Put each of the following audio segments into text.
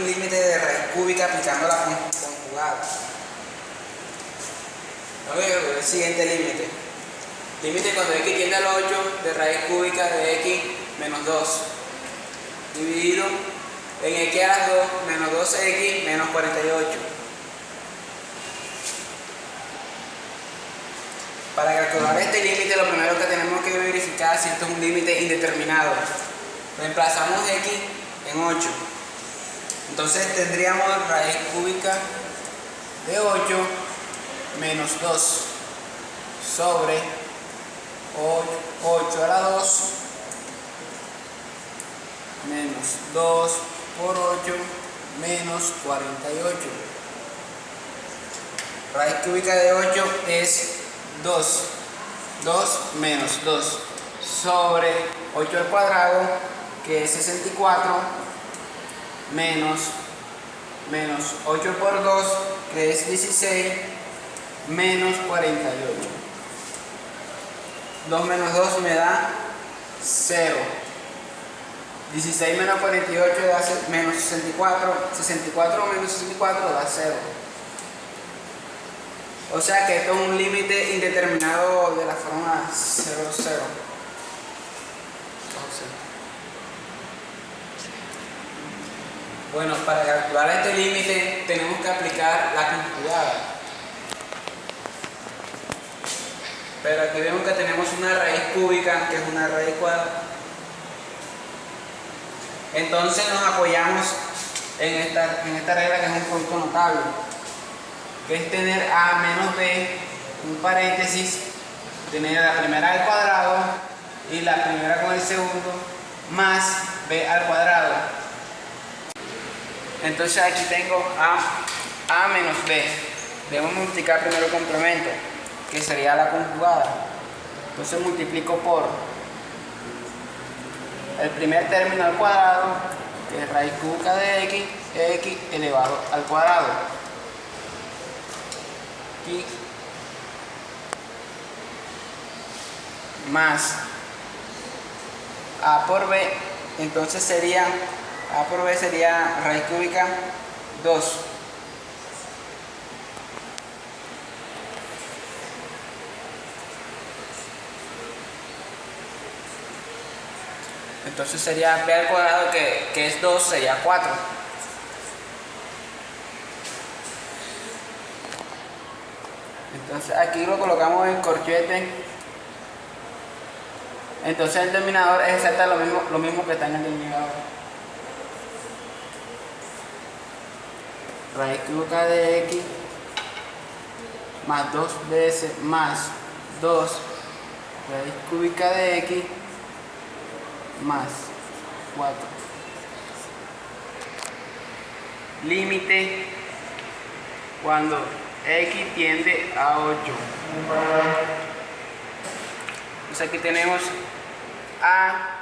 un límite de raíz cúbica aplicando la conjugada. El siguiente límite. Límite cuando x tiende al 8 de raíz cúbica de x menos 2. Dividido en x a las 2 menos 2x menos 48. Para calcular este límite, lo primero que tenemos que verificar es si esto es un límite indeterminado. Reemplazamos x en 8. Entonces tendríamos raíz cúbica de 8 menos 2 sobre 8 a la 2 menos 2 por 8 menos 48. Raíz cúbica de 8 es 2 menos 2 sobre 8 al cuadrado, que es 64, menos 8 por 2, que es 16, menos 48. 2 menos 2 me da 0. 16 menos 48 da menos 64. 64 menos 64 da 0. O sea que esto es un límite indeterminado de la forma 0, 0. Bueno, para calcular este límite tenemos que aplicar la conjugada. Pero aquí vemos que tenemos una raíz cúbica, que es una raíz cuadrada. Entonces nos apoyamos en esta regla, que es un producto notable, que es tener a menos b, un paréntesis, tener la primera al cuadrado y la primera con el segundo, más b al cuadrado. Entonces aquí tengo a menos b. Debemos multiplicar primero el complemento, que sería la conjugada. Entonces multiplico por el primer término al cuadrado, que es raíz cúbica de x elevado al cuadrado. Aquí más a por b, entonces sería a por b sería raíz cúbica 2. Entonces sería b al cuadrado, que es 2, sería 4. Entonces aquí lo colocamos en corchete. Entonces el denominador es exactamente lo mismo que está en el denominador. Raíz cúbica de x más 2 veces más 2 raíz cúbica de x más 4. Límite cuando x tiende a 8. Entonces aquí tenemos a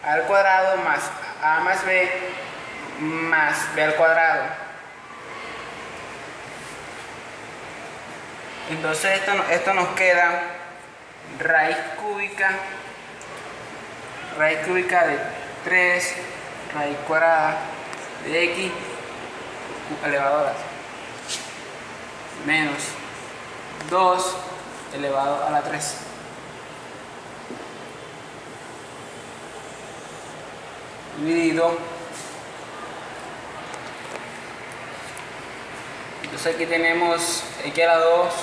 al cuadrado más a más b al cuadrado. Entonces esto nos queda raíz cúbica de 3 raíz cuadrada de x elevado a la menos 2 elevado a la 3. Dividido. Entonces aquí tenemos x a la 2.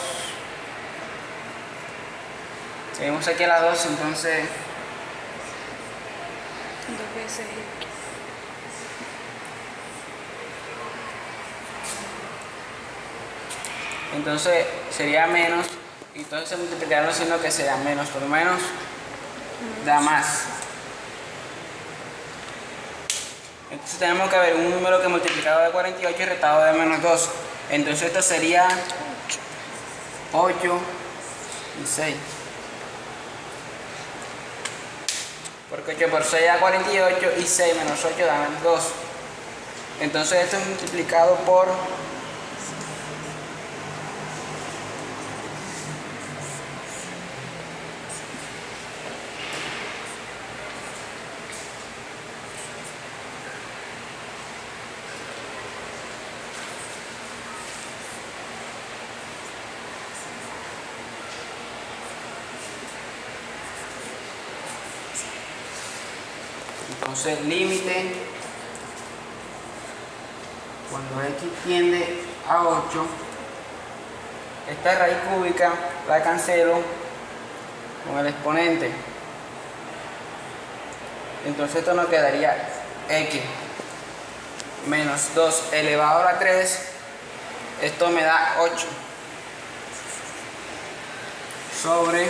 Tenemos aquí a la 2, entonces 2 veces x. Entonces sería menos, y entonces se multiplicaron haciendo que sería menos por menos da más. Entonces tenemos que ver un número que multiplicado de 48 y restado de menos 2. Entonces esto sería 8 y 6. Porque 8 por 6 da 48 y 6 menos 8 da menos 2. Entonces esto es multiplicado por 8 Entonces límite cuando x tiende a 8, esta raíz cúbica la cancelo con el exponente. Entonces esto nos quedaría x menos 2 elevado a la 3. Esto me da 8 sobre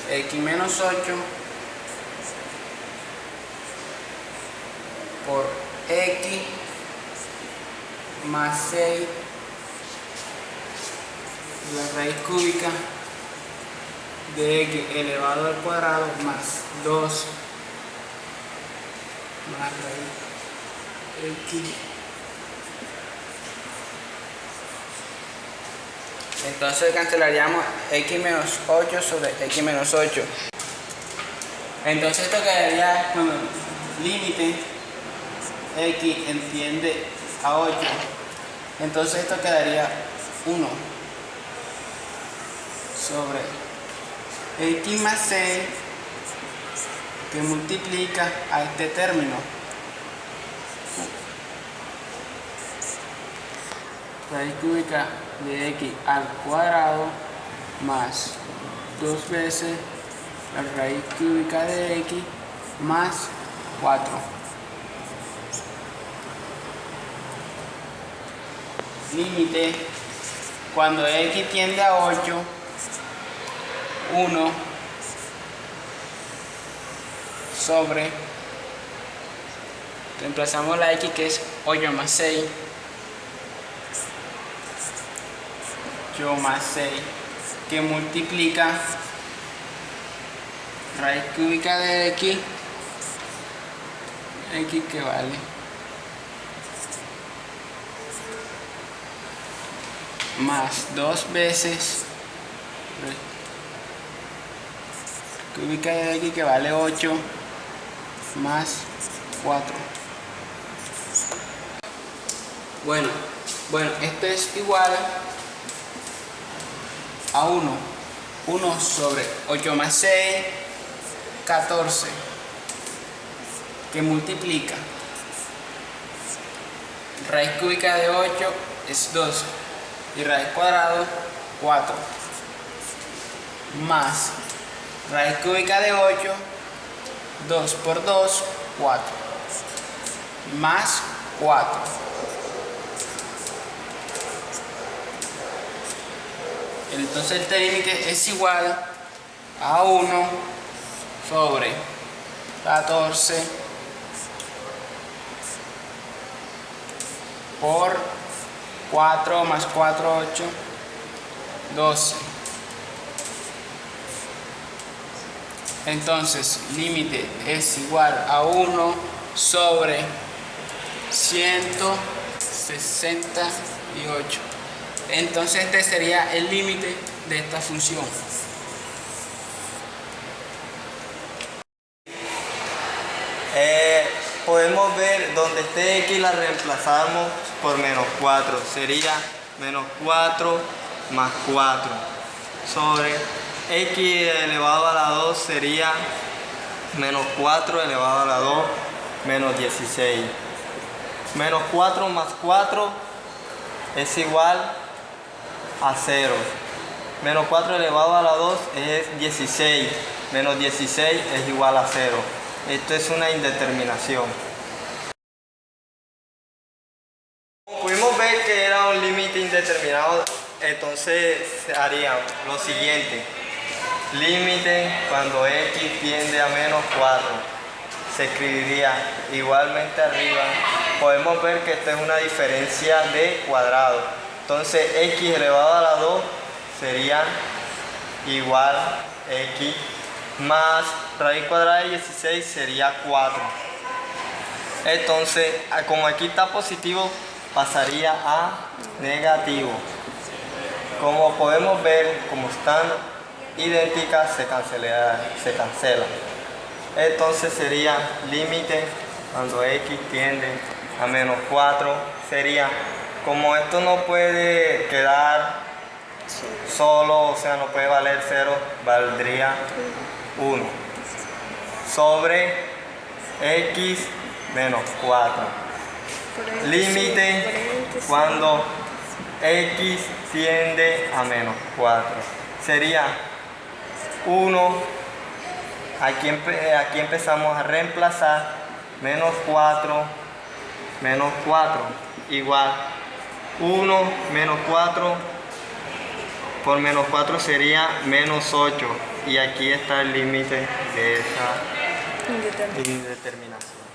x menos 8 por x más 6 la raíz cúbica de x elevado al cuadrado más 2 más raíz x. Entonces cancelaríamos x menos 8 sobre x menos 8. Entonces esto quedaría con límite x tiende a 8. Entonces esto quedaría 1 sobre x más 6 que multiplica a este término. Raíz cúbica de x al cuadrado más 2 veces la raíz cúbica de x más 4. Límite cuando x tiende a 8, 1 sobre, reemplazamos la x que es 8 más 6, 8 más 6 que multiplica raíz cúbica de x que vale más 2 veces raíz cúbica de x que vale 8 más 4. Bueno, esto es igual a 1 sobre 8 más 6, 14, que multiplica raíz cúbica de 8 es 2 y raíz cuadrado 4 más raíz cúbica de 8, 2 por 2, 4 más 4. Entonces este límite es igual a 1 sobre 14 por 4 más 4, 8, 12. Entonces límite es igual a 1 sobre 168. Entonces este sería el límite de esta función. Podemos ver donde esté x la reemplazamos por menos 4. Sería menos 4 más 4 sobre x elevado a la 2 sería menos 4 elevado a la 2 menos 16. Menos 4 más 4 es igual a 0. Menos 4 elevado a la 2 es 16. Menos 16 es igual a 0. Esto es una indeterminación. Como pudimos ver que era un límite indeterminado, entonces haría lo siguiente. Límite cuando x tiende a menos 4. Se escribiría igualmente arriba. Podemos ver que esta es una diferencia de cuadrado. Entonces x elevado a la 2 sería igual a x más raíz cuadrada de 16 sería 4. Entonces, como aquí está positivo, pasaría a negativo. Como podemos ver, como están idénticas, se cancela. Entonces sería límite cuando x tiende a menos 4. Sería, como esto no puede quedar solo, o sea, no puede valer 0, valdría 1 sobre x menos 4. Límite cuando x tiende a menos 4. Sería 1, aquí empezamos a reemplazar menos 4 igual 1 menos 4 por menos 4 sería menos 8 y aquí está el límite de esa indeterminación.